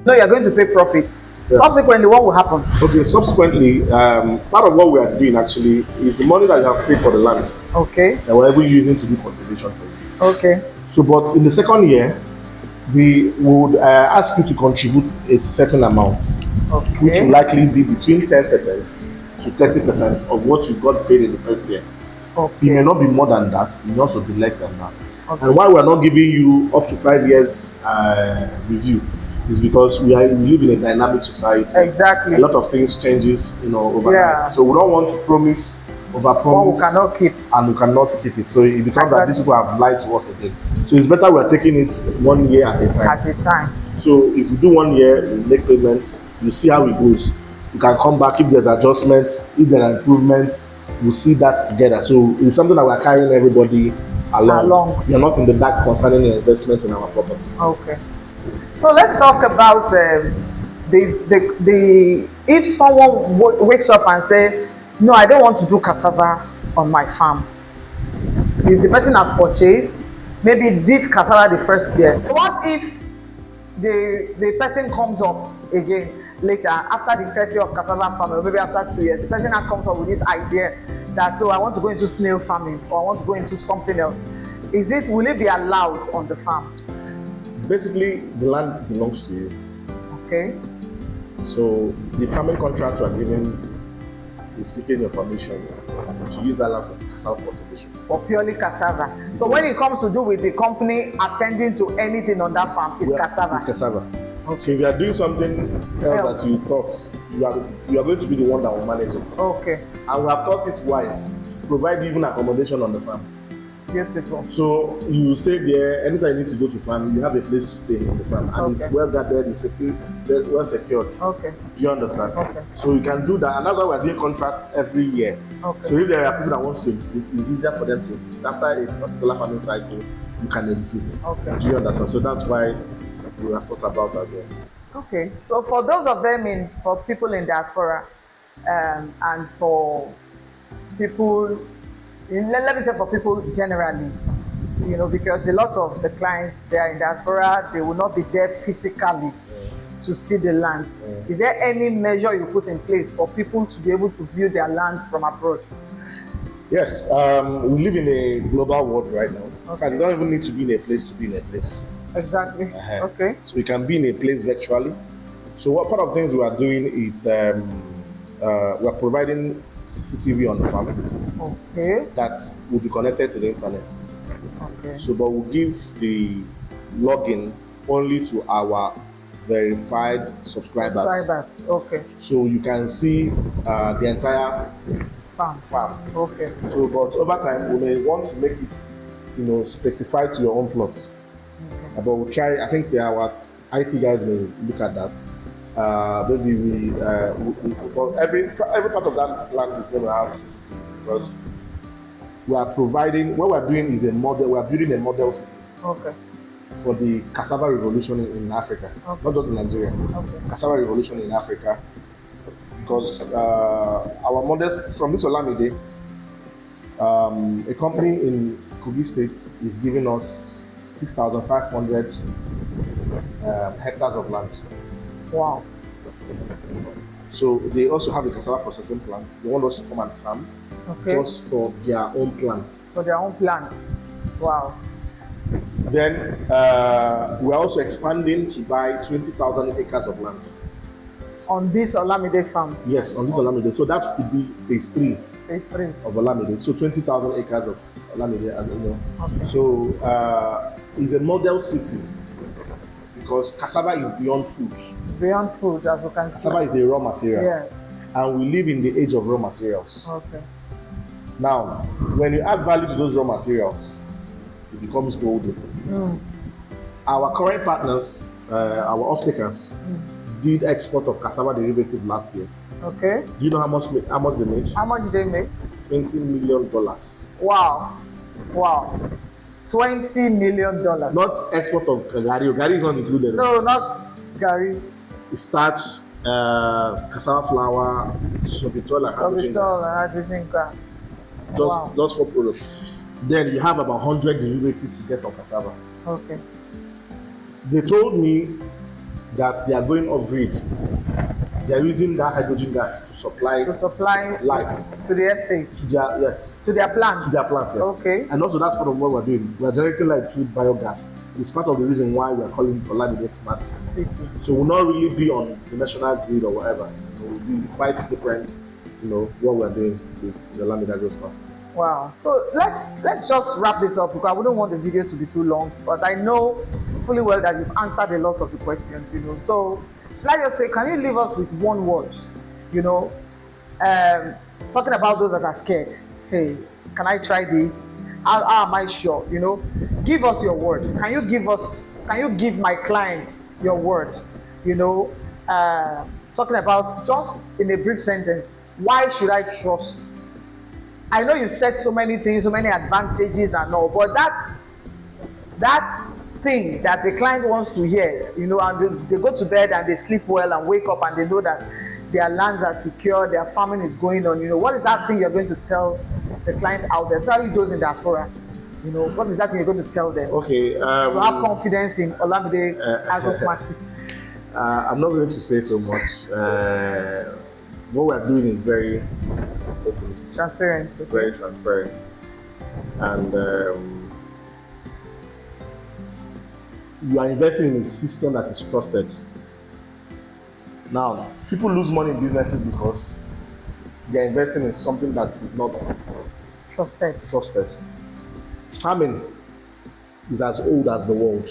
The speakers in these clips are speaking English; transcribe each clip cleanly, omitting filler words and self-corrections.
No, you're going to pay profit. Yeah. Subsequently, what will happen? Okay, subsequently, part of what we are doing actually is the money that you have paid for the land. Okay. That we're even using to do cultivation for you. Okay. So, but in the second year, we would ask you to contribute a certain amount, okay, which will likely be between 10% to 30% of what you got paid in the first year. Okay. It may not be more than that, it may also be less than that. Okay. And why we're not giving you up to 5 years review is because we live in a dynamic society. Exactly. A lot of things changes, overnight. Yeah. So we don't want to promise, overpromise, we cannot keep, and we cannot keep it. So it becomes that these people have lied to us again. So it's better we're taking it 1 year at a time. At a time. So if we do 1 year, we make payments, you see how it goes. You can come back if there's adjustments, if there are improvements, we'll see that together. So it's something that we're carrying everybody along. You're not in the dark concerning the investment in our property. Okay. So let's talk about if someone wakes up and say, no, I don't want to do cassava on my farm. If the person has purchased, maybe did cassava the first year. What if the person comes up again later after the first year of cassava farming, or maybe after 2 years, the person now comes up with this idea that, I want to go into snail farming, or I want to go into something else. Will it be allowed on the farm? Basically, the land belongs to you. Okay. So the farming contract you are giving is seeking your permission to use that land for cassava cultivation. For purely cassava. So when it comes to do with the company attending to anything on that farm, it's cassava. It's cassava. Okay. So if you are doing something else that you thought, you are going to be the one that will manage it. Okay. And we have thought it wise to provide even accommodation on the farm. Beautiful. So you stay there. Anytime you need to go to farm, you have a place to stay on the farm, and it's well guarded, it's well secured. Okay. Do you understand? Okay. So you can do that, and that's why we're doing contracts every year. Okay. So if there are people that want to exit, it's easier for them to exit. After a particular farming cycle, you can exit. Okay. Do you understand? So that's why we have thought about as well. Okay. So for those of them for people in diaspora, and for people. Let me say for people generally, because a lot of the clients, they are in diaspora, they will not be there physically to see the land. Is there any measure you put in place for people to be able to view their lands from abroad? Yes, we live in a global world right now. Okay. You don't even need to be in a place to be in a place. Exactly. Okay. So you can be in a place virtually. So what part of things we are doing is we are providing CCTV on the farm. Okay. That will be connected to the internet. Okay. So, but we'll give the login only to our verified subscribers. Okay. So you can see the entire farm. Okay. So, but over time, we may want to make it, specified to your own plots. Okay. But we'll try. I think our IT guys will look at that. Maybe every part of that land is going to have CCTV, because we are providing, what we are doing is a model. We are building a model city. Okay. For the cassava revolution in Africa, not just in Nigeria. Okay. Cassava revolution in Africa, because our model city from this Olamide, a company in Kogi State is giving us 6,500 hectares of land. Wow. So they also have a cassava processing plant. They want us to come and farm just for their own plants. For their own plants. Wow. Then we're also expanding to buy 20,000 acres of land. On this Olamide farms? Yes, on this Olamide. So that could be phase 3. Phase 3. Of Olamide. So 20,000 acres of Olamide. Okay. So it's a model city. Because cassava is beyond food. Beyond food, as you can see. Cassava is a raw material. Yes. And we live in the age of raw materials. Okay. Now, when you add value to those raw materials, it becomes golden. Our current partners, our off-takers, did export of cassava derivative last year. Okay. Do you know how much they made? How much did they make? $20 million. Wow. Wow. $20 million. Not export of gari. Gari is not included. No, not gari. Starch, cassava flour, sorbitol, and hydrogen gas. Just for products. Then you have about 100 derivatives to get from cassava. Okay. They told me that they are going off grid. They are using that hydrogen gas to supply lights to the estates, to their yes to their plants. To their plants, yes. Okay. And also that's part of what we're doing. We are generating light through biogas. It's part of the reason why we are calling it Olamide Smart City. So we'll not really be on the national grid or whatever. We'll be quite different, what we're doing with the Olamide Agro Smart City. Wow. So let's just wrap this up because I wouldn't want the video to be too long. But I know fully well that you've answered a lot of the questions. So should I just say, can you leave us with one word? Talking about those that are scared. Hey, can I try this? How am I sure? Give us your word. Can you give my client your word? Talking about, just in a brief sentence, why should I trust? I know you said so many things, so many advantages and all, but that thing that the client wants to hear, and they go to bed and they sleep well and wake up and they know that their lands are secure, their farming is going on. What is that thing you're going to tell the client out there, especially those in diaspora? What is that thing you're going to tell them? Okay. To have confidence in Olamide Agro Smart City. I'm not going to say so much. What we're doing is very open. Transparent. Okay. Very transparent. And you are investing in a system that is trusted. Now, people lose money in businesses because they are investing in something that is not trusted. Farming is as old as the world,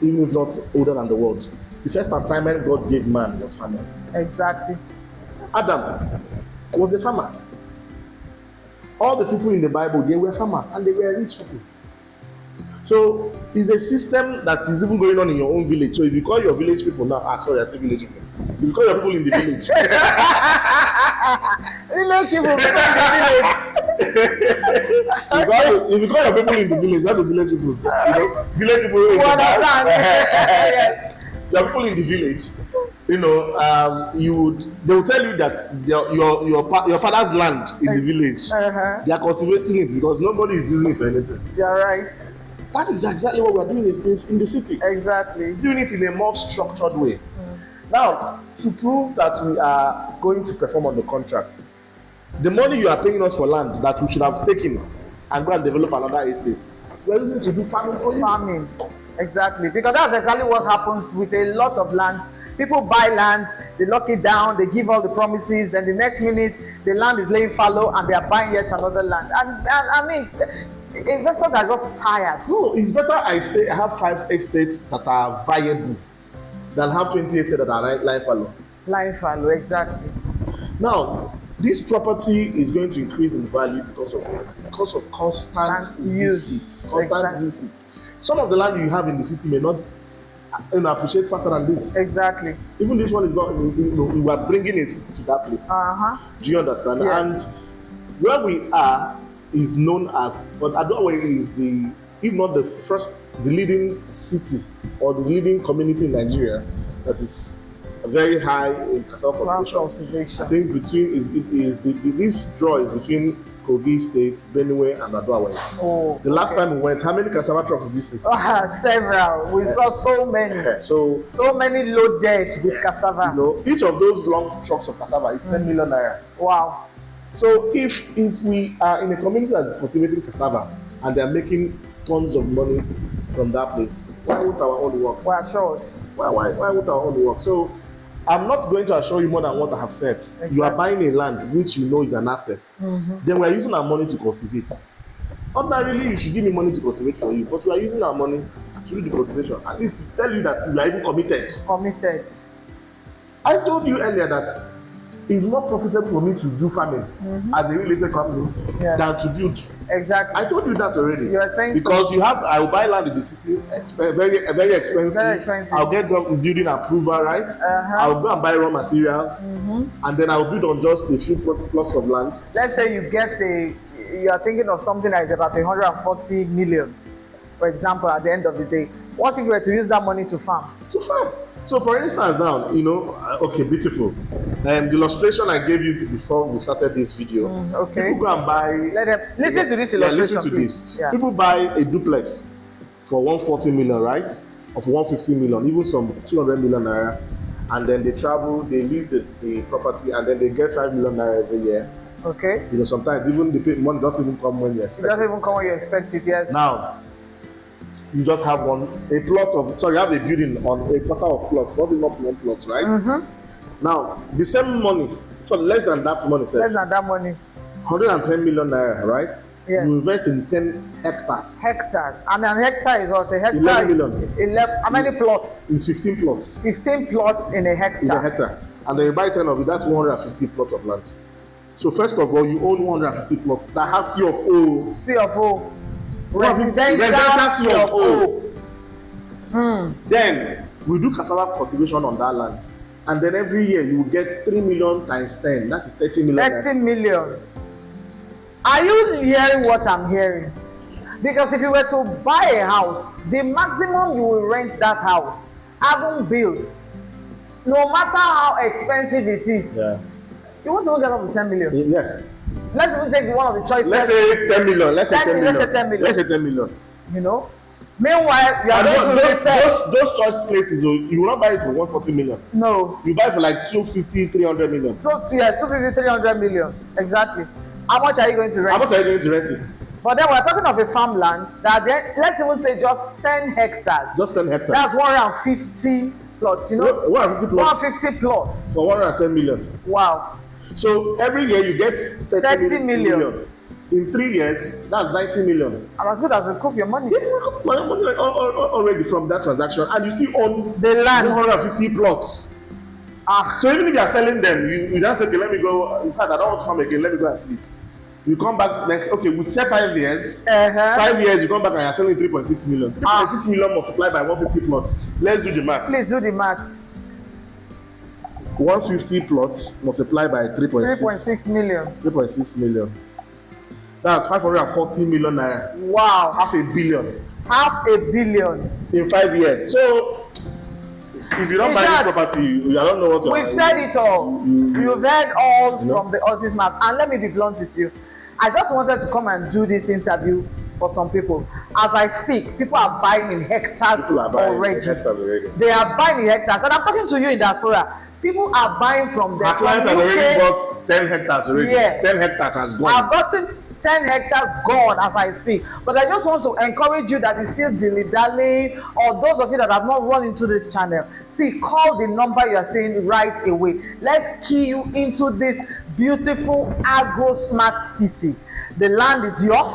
even if not older than the world. The first assignment God gave man was farming. Exactly. Adam was a farmer. All the people in the Bible, they were farmers and they were rich people. So it's a system that is even going on in your own village. So if you call your village people now, I say village people. If you call your people in the village, village people in the village. If you call your people in the village, that's the village people. Village people. Understand? Yes. Your people in the village, they will tell you that your father's land in the village, they are cultivating it because nobody is using it for anything. You're right. That is exactly what we're doing in the city. Exactly. Doing it in a more structured way. Now, to prove that we are going to perform on the contract, the money you are paying us for land that we should have taken and go and develop another estate, we're using to do farming for you. Farming. Exactly. Because that's exactly what happens with a lot of lands. People buy land, they lock it down, they give all the promises, then the next minute the land is laying fallow and they are buying yet another land. And I mean, investors are just tired. So it's better I have 5 estates that are viable than have 20 estates that are lying fallow. Lying fallow, exactly. Now, this property is going to increase in value because of what? Because of constant visits. Visits. Some of the land you have in the city may not appreciate faster than this. Exactly. Even this one is not, we are bringing a city to that place. Do you understand? Yes. And where we are is known as, but Ajayi is if not the leading city or the leading community in Nigeria that is very high in cassava cultivation. I think this draw is between Kogi State, Benue, and Ajayi. Oh, the last time we went, how many cassava trucks did you see? Several. We saw so many. So many loaded with cassava. Each of those long trucks of cassava is 10 million naira. Wow. So if we are in a community that's cultivating cassava and they are making tons of money from that place, why won't our own work? We're assured. Why won't our own work? So I'm not going to assure you more than what I have said. Exactly. You are buying a land which you know is an asset. Then we are using our money to cultivate. Ordinarily, you should give me money to cultivate for you, but we are using our money to do the cultivation. At least to tell you that we are even committed. Committed. I told you earlier that it's more profitable for me to do farming as a real estate company than to build. Exactly. I told you that already. You are saying because I will buy land in the city, very expensive. Very expensive. I'll get building approval, right? I'll go and buy raw materials, and then I'll build on just a few plots of land. Let's say you are thinking of something that is about 140 million, for example, at the end of the day. What if you were to use that money to farm? So for instance now, okay, beautiful. The illustration I gave you before we started this video, people go and buy... Listen to this illustration, listen to this. Yeah. People buy a duplex for 140 million, right? of 150 million, even some 200 million naira, and then they travel, they lease the property, and then they get 5 million naira every year. Okay. You know, sometimes even the money don't even come when you expect it. Doesn't even come when you expect it, yes. Now, you just have a plot of, sorry, you have a building on a quarter of plots, not even up to one plot, right? Mm-hmm. Now, the same money, so less than that money, sir. Less than that money. 110 million naira, right? Yes. You invest in 10 hectares. Hectares. And an hectare is what? A hectare 11 million. 11, how many plots? It's 15 plots. 15 plots in a hectare. In a hectare. And then you buy 10 of it, that's 150 plots of land. So first of all, you own 150 plots that has CofO. CofO. Residential CofO. Then we do cassava cultivation on that land. And then every year you will get 3 million times 10. That is 30 million. 30 million. Are you hearing what I'm hearing? Because if you were to buy a house, the maximum you will rent that house, haven't built, no matter how expensive it is, you won't even get up to 10 million. Yeah. Let's even take one of the choices. Let's say 10 million. Let's say 10 million. Let's say 10 million. You know? Meanwhile, you are going to those choice places, you will not buy it for 140 million. No. You buy for like 250, 300 million. So, yes, 250, 300 million. Exactly. How much are you going to rent? How much are you going to rent it? But then we're talking of a farmland that then, let's even say just 10 hectares. Just 10 hectares. That's 150 plots, you know? 150 plots. 150 plots. For 110 million. Wow. So every year you get 30 million. In 3 years, that's 90 million. And as good as recoup your money. Yes, you recoup my money already from that transaction, and you still own the land. 150 plots. So even if you are selling them, you don't say, okay, let me go. In fact, I don't want to farm again. Let me go and sleep. You come back next. Okay, we say 5 years. 5 years, you come back and you're selling 3.6 million. 3.6 million multiplied by 150 plots. Let's do the maths. Please do the maths. 150 plots multiplied by 3.6. 3.6 million. 3.6 million. That's 540 million naira. Wow. Half a billion. Half a billion. In 5 years. So, if you don't buy this property, I don't know what to do. We've said it all. You've heard all from the horse's mouth. And let me be blunt with you. I just wanted to come and do this interview for some people. As I speak, people are buying in hectares already. They are buying in hectares. And I'm talking to you in diaspora. People are buying from their clients have already bought 10 hectares already. Yes. 10 hectares has gone. I've gotten 10 hectares gone as I speak. But I just want to encourage you that is still dilly-dallying, or those of you that have not run into this channel. See, call the number you are saying right away. Let's key you into this beautiful agro smart city. The land is yours.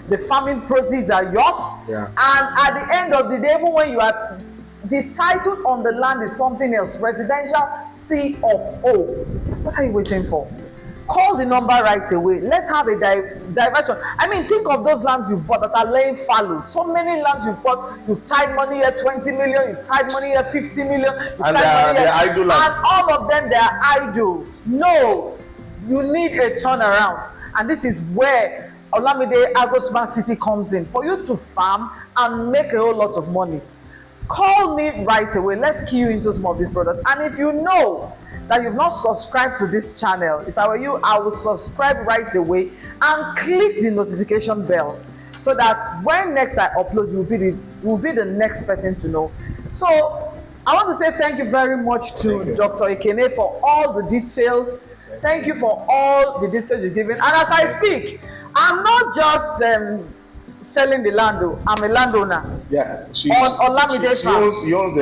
The farming proceeds are yours. Yeah. And at the end of the day, even when you are, the title on the land is something else. Residential CofO. What are you waiting for? Call the number right away. Let's have a diversion. I mean, think of those lands you've bought that are laying fallow. So many lands you've bought. You've tied money here 20 million. You've tied money here 50 million. And they're idle lands. And all of them, they are idle. No, you need a turnaround. And this is where Olamide Agro Smart City comes in. For you to farm and make a whole lot of money. Call me right away. Let's key you into some of these products. And if you know that you've not subscribed to this channel, if I were you, I would subscribe right away and click the notification bell so that when next I upload, you'll be the next person to know. So I want to say thank you very much to Dr. Ekene for all the details. Thank you for all the details you've given. And as I speak, I'm not just selling the land, I'm a landowner. Yeah, on Olamide Farm. She owns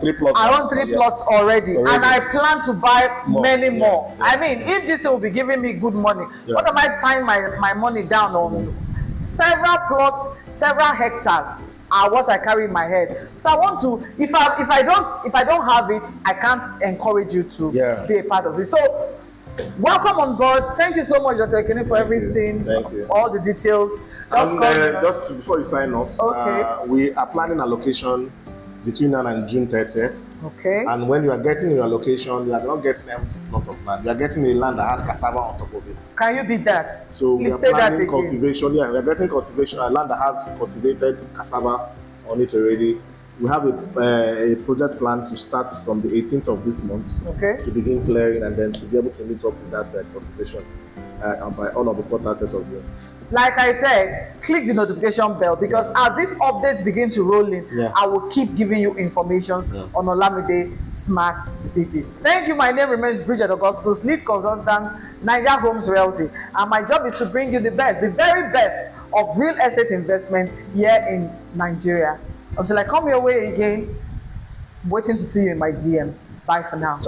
3 plots. I own 3 plots already, and I plan to buy many more. I mean, if this will be giving me good money, what am I tying my money down on? Several plots, several hectares are what I carry in my head. So I want to, if I don't have it, I can't encourage you to be a part of it. So welcome on board. Thank you so much, Dr. Ekene, for everything. Thank you. All the details. Just before you sign off, we are planning a location between now and June 30th. Okay. And when you are getting your location, you are not getting an empty plot of land. You are getting a land that has cassava on top of it. Can you beat that? So we are planning cultivation. Yeah, we are getting cultivation, a land that has cultivated cassava on it already. We have a project plan to start from the 18th of this month to begin clearing, and then to be able to meet up with that cultivation by all of before 30th of June. like I said, click the notification bell, because as these updates begin to roll in, I will keep giving you information on Olamide Smart City. Thank you. My name remains Bridget Augustus, lead consultant, Niger Homes Realty, and my job is to bring you the best, the very best of real estate investment here in Nigeria. Until I come your way again, I'm waiting to see you in my DM. Bye for now.